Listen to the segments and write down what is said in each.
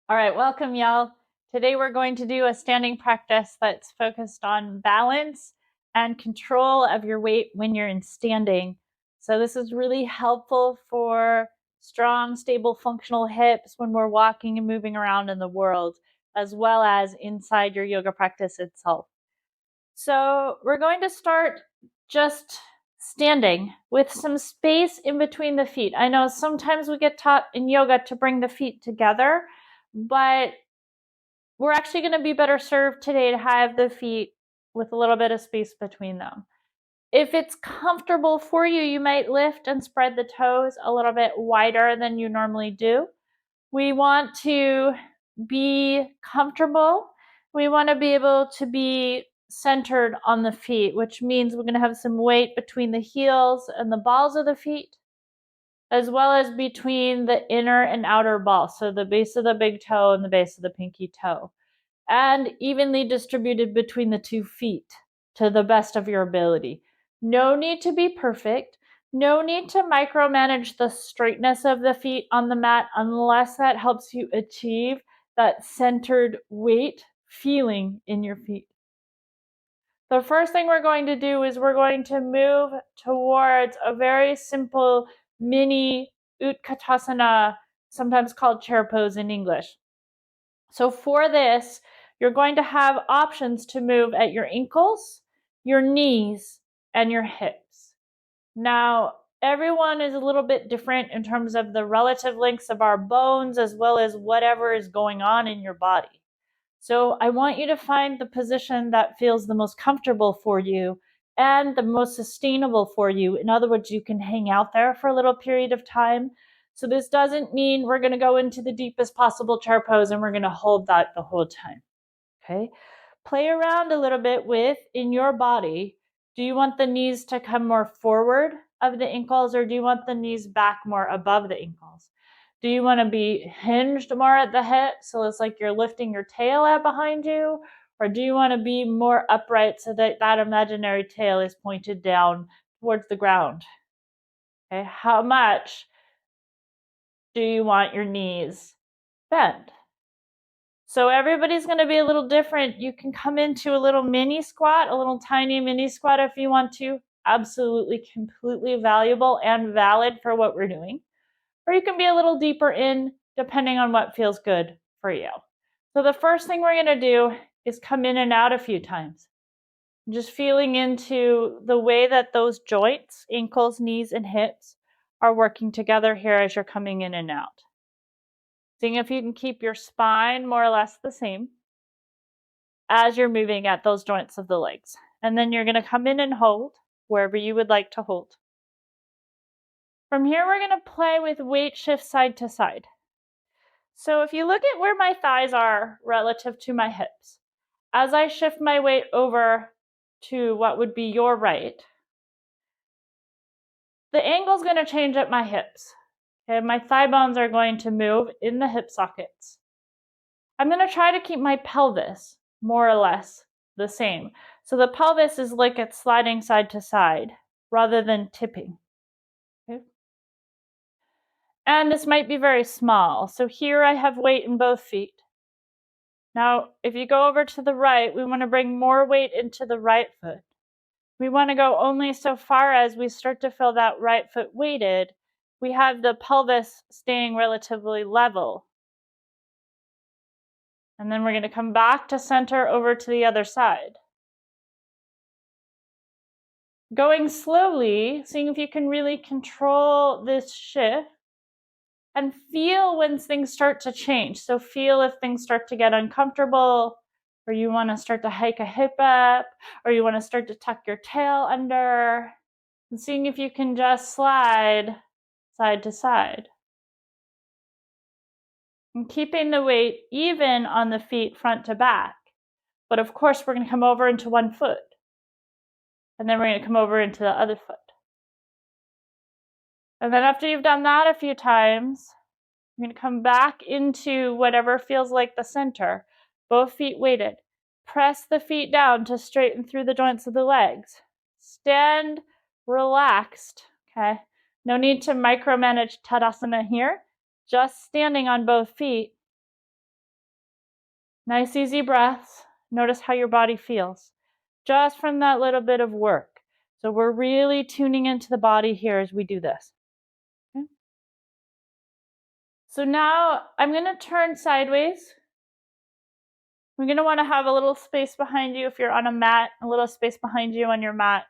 All right, welcome, y'all. Today we're going to do a standing practice that's focused on balance and control of your weight when you're in standing. So this is really helpful for strong, stable, functional hips when we're walking and moving around in the world, as well as inside your yoga practice itself. So we're going to start just standing with some space in between the feet. I know sometimes we get taught in yoga to bring the feet together, but we're actually going to be better served today to have the feet with a little bit of space between them. If it's comfortable for you, you might lift and spread the toes a little bit wider than you normally do. We want to be comfortable. We want to be able to be centered on the feet, which means we're going to have some weight between the heels and the balls of the feet, as well as between the inner and outer ball. So the base of the big toe and the base of the pinky toe, and evenly distributed between the 2 feet to the best of your ability. No need to be perfect. No need to micromanage the straightness of the feet on the mat unless that helps you achieve that centered weight feeling in your feet. The first thing we're going to do is we're going to move towards a very simple mini Utkatasana, sometimes called chair pose in English. So for this, you're going to have options to move at your ankles, your knees, and your hips. Now, everyone is a little bit different in terms of the relative lengths of our bones as well as whatever is going on in your body. So I want you to find the position that feels the most comfortable for you and the most sustainable for you. In other words, you can hang out there for a little period of time. So this doesn't mean we're going to go into the deepest possible chair pose and we're going to hold that the whole time. Okay? Play around a little bit with in your body. Do you want the knees to come more forward of the ankles, or do you want the knees back more above the ankles? Do you want to be hinged more at the hip, so it's like you're lifting your tail out behind you? Or do you want to be more upright so that that imaginary tail is pointed down towards the ground? Okay, how much do you want your knees bent? So everybody's going to be a little different. You can come into a little mini squat, a little tiny mini squat if you want to. Absolutely, completely valuable and valid for what we're doing. Or you can be a little deeper in, depending on what feels good for you. So the first thing we're going to do is come in and out a few times. Just feeling into the way that those joints, ankles, knees, and hips are working together here as you're coming in and out. Seeing if you can keep your spine more or less the same as you're moving at those joints of the legs. And then you're going to come in and hold wherever you would like to hold. From here, we're going to play with weight shift side to side. So if you look at where my thighs are relative to my hips, as I shift my weight over to what would be your right, the angle is going to change at my hips. Okay, my thigh bones are going to move in the hip sockets. I'm going to try to keep my pelvis more or less the same. So the pelvis is like it's sliding side to side rather than tipping. Okay? And this might be very small. So here I have weight in both feet. Now, if you go over to the right, we want to bring more weight into the right foot. We want to go only so far as we start to feel that right foot weighted. We have the pelvis staying relatively level. And then we're going to come back to center over to the other side. Going slowly, seeing if you can really control this shift and feel when things start to change. So feel if things start to get uncomfortable, or you want to start to hike a hip up, or you want to start to tuck your tail under, and seeing if you can just slide side to side. And keeping the weight even on the feet front to back. But of course, we're going to come over into one foot. And then we're going to come over into the other foot. And then after you've done that a few times, you're going to come back into whatever feels like the center. Both feet weighted. Press the feet down to straighten through the joints of the legs. Stand relaxed, okay? No need to micromanage Tadasana here. Just standing on both feet. Nice, easy breaths. Notice how your body feels just from that little bit of work. So we're really tuning into the body here as we do this. Okay. So now I'm going to turn sideways. We're going to want to have a little space behind you if you're on a mat, a little space behind you on your mat.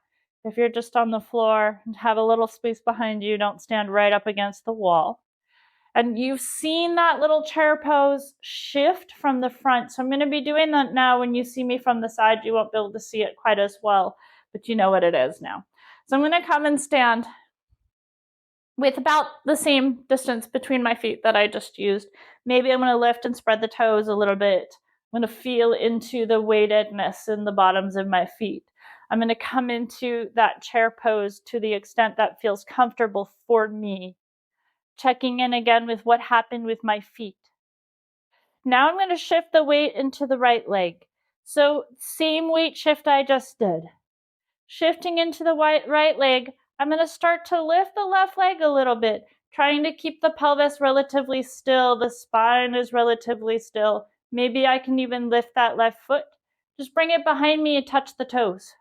If you're just on the floor, have a little space behind you. Don't stand right up against the wall. And you've seen that little chair pose shift from the front. So I'm going to be doing that now. When you see me from the side, you won't be able to see it quite as well, but you know what it is now. So I'm going to come and stand with about the same distance between my feet that I just used. Maybe I'm going to lift and spread the toes a little bit. I'm going to feel into the weightedness in the bottoms of my feet. I'm going to come into that chair pose to the extent that feels comfortable for me. Checking in again with what happened with my feet. Now I'm going to shift the weight into the right leg. So same weight shift I just did. Shifting into the right leg, I'm going to start to lift the left leg a little bit, trying to keep the pelvis relatively still. The spine is relatively still. Maybe I can even lift that left foot. Just bring it behind me and touch the toes.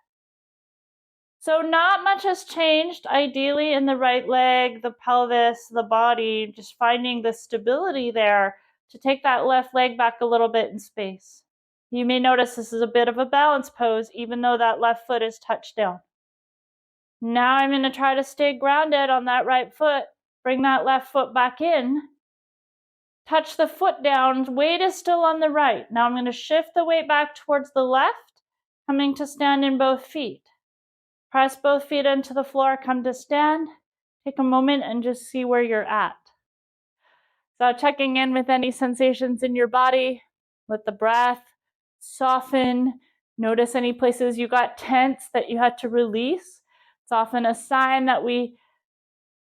So not much has changed, ideally, in the right leg, the pelvis, the body, just finding the stability there to take that left leg back a little bit in space. You may notice this is a bit of a balance pose, even though that left foot is touched down. Now I'm going to try to stay grounded on that right foot. Bring that left foot back in. Touch the foot down. Weight is still on the right. Now I'm going to shift the weight back towards the left, coming to stand in both feet. Press both feet into the floor, come to stand. Take a moment and just see where you're at. So checking in with any sensations in your body. Let the breath soften. Notice any places you got tense that you had to release. It's often a sign that we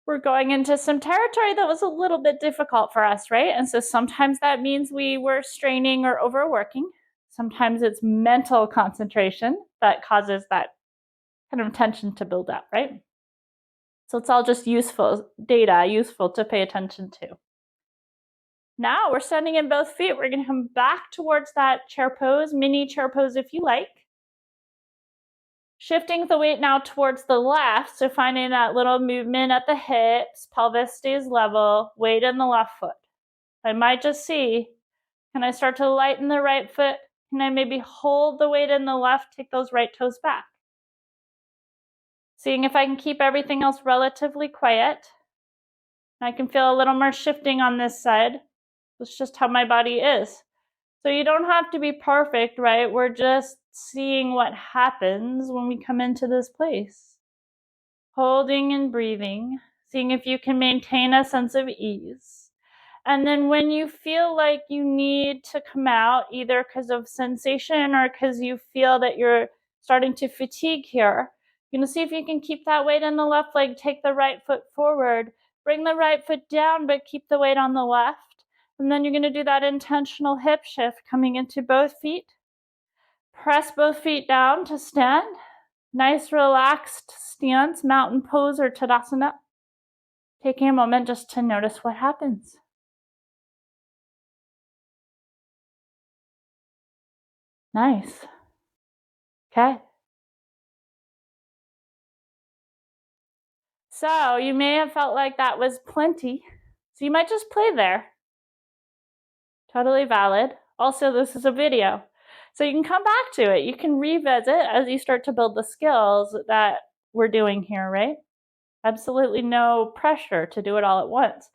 were going into some territory that was a little bit difficult for us, right? And so sometimes that means we were straining or overworking. Sometimes it's mental concentration that causes that kind of tension to build up, right? So it's all just useful data, useful to pay attention to. Now we're standing in both feet. We're going to come back towards that chair pose, mini chair pose if you like. Shifting the weight now towards the left, so finding that little movement at the hips, pelvis stays level, weight in the left foot. I might just see, can I start to lighten the right foot? Can I maybe hold the weight in the left, take those right toes back? Seeing if I can keep everything else relatively quiet. I can feel a little more shifting on this side. It's just how my body is. So you don't have to be perfect, right? We're just seeing what happens when we come into this place. Holding and breathing, seeing if you can maintain a sense of ease. And then when you feel like you need to come out, either because of sensation or because you feel that you're starting to fatigue here, you're going to see if you can keep that weight in the left leg, take the right foot forward, bring the right foot down, but keep the weight on the left. And then you're going to do that intentional hip shift, coming into both feet. Press both feet down to stand. Nice relaxed stance, mountain pose or Tadasana. Taking a moment just to notice what happens. Nice. Okay. So you may have felt like that was plenty. So you might just play there. Totally valid. Also, this is a video. So you can come back to it. You can revisit as you start to build the skills that we're doing here, right? Absolutely no pressure to do it all at once.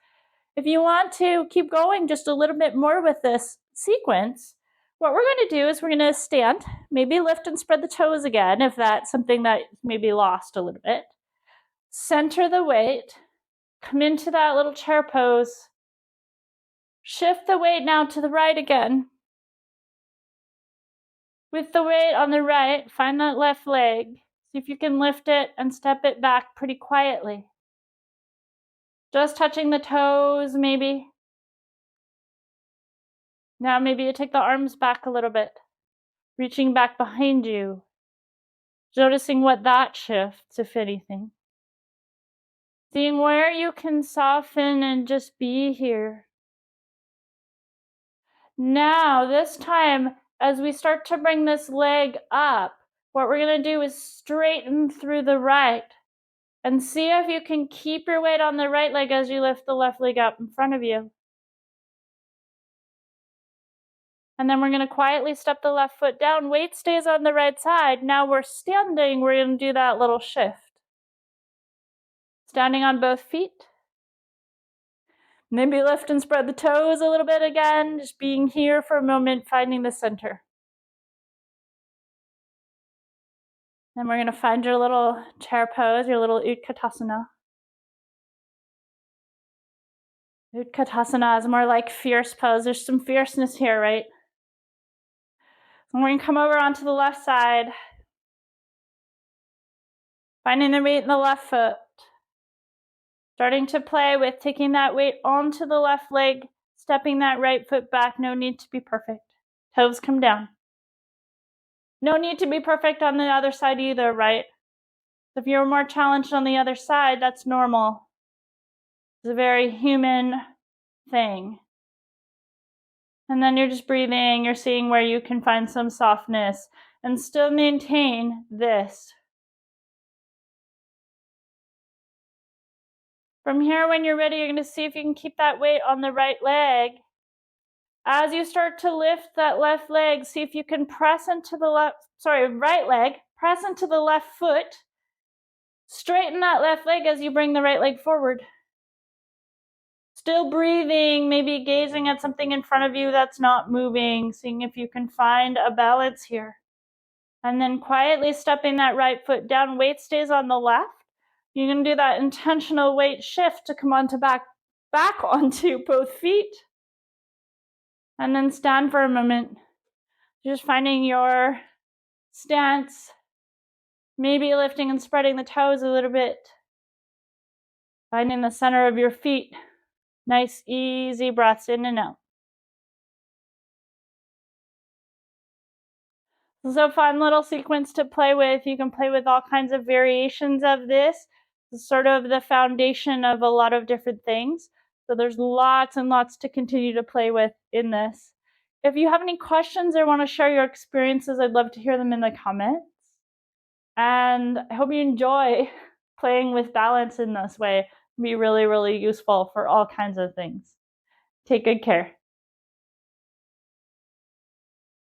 If you want to keep going just a little bit more with this sequence, what we're going to do is we're going to stand, maybe lift and spread the toes again if that's something that maybe lost a little bit. Center the weight, come into that little chair pose. Shift the weight now to the right again. With the weight on the right, find that left leg. See if you can lift it and step it back pretty quietly. Just touching the toes, maybe. Now maybe you take the arms back a little bit, reaching back behind you. Noticing what that shifts, if anything. Seeing where you can soften and just be here. Now, this time, as we start to bring this leg up, what we're going to do is straighten through the right. And see if you can keep your weight on the right leg as you lift the left leg up in front of you. And then we're going to quietly step the left foot down. Weight stays on the right side. Now we're standing. We're going to do that little shift. Standing on both feet. Maybe lift and spread the toes a little bit again. Just being here for a moment, finding the center. Then we're going to find your little chair pose, your little Utkatasana. Utkatasana is more like fierce pose. There's some fierceness here, right? And we're going to come over onto the left side. Finding the weight in the left foot. Starting to play with taking that weight onto the left leg, stepping that right foot back. No need to be perfect. Toes come down. No need to be perfect on the other side either, right? If you're more challenged on the other side, that's normal. It's a very human thing. And then you're just breathing, you're seeing where you can find some softness and still maintain this. From here, when you're ready, you're going to see if you can keep that weight on the right leg. As you start to lift that left leg, see if you can press into the right leg, press into the left foot. Straighten that left leg as you bring the right leg forward. Still breathing, maybe gazing at something in front of you that's not moving, seeing if you can find a balance here. And then quietly stepping that right foot down, weight stays on the left. You're going to do that intentional weight shift to come onto back onto both feet. And then stand for a moment. Just finding your stance. Maybe lifting and spreading the toes a little bit. Finding the center of your feet. Nice, easy breaths in and out. This is a fun little sequence to play with. You can play with all kinds of variations of this. It's sort of the foundation of a lot of different things. So there's lots and lots to continue to play with in this. If you have any questions or want to share your experiences, I'd love to hear them in the comments. And I hope you enjoy playing with balance in this way. It'll be really, really useful for all kinds of things. Take good care.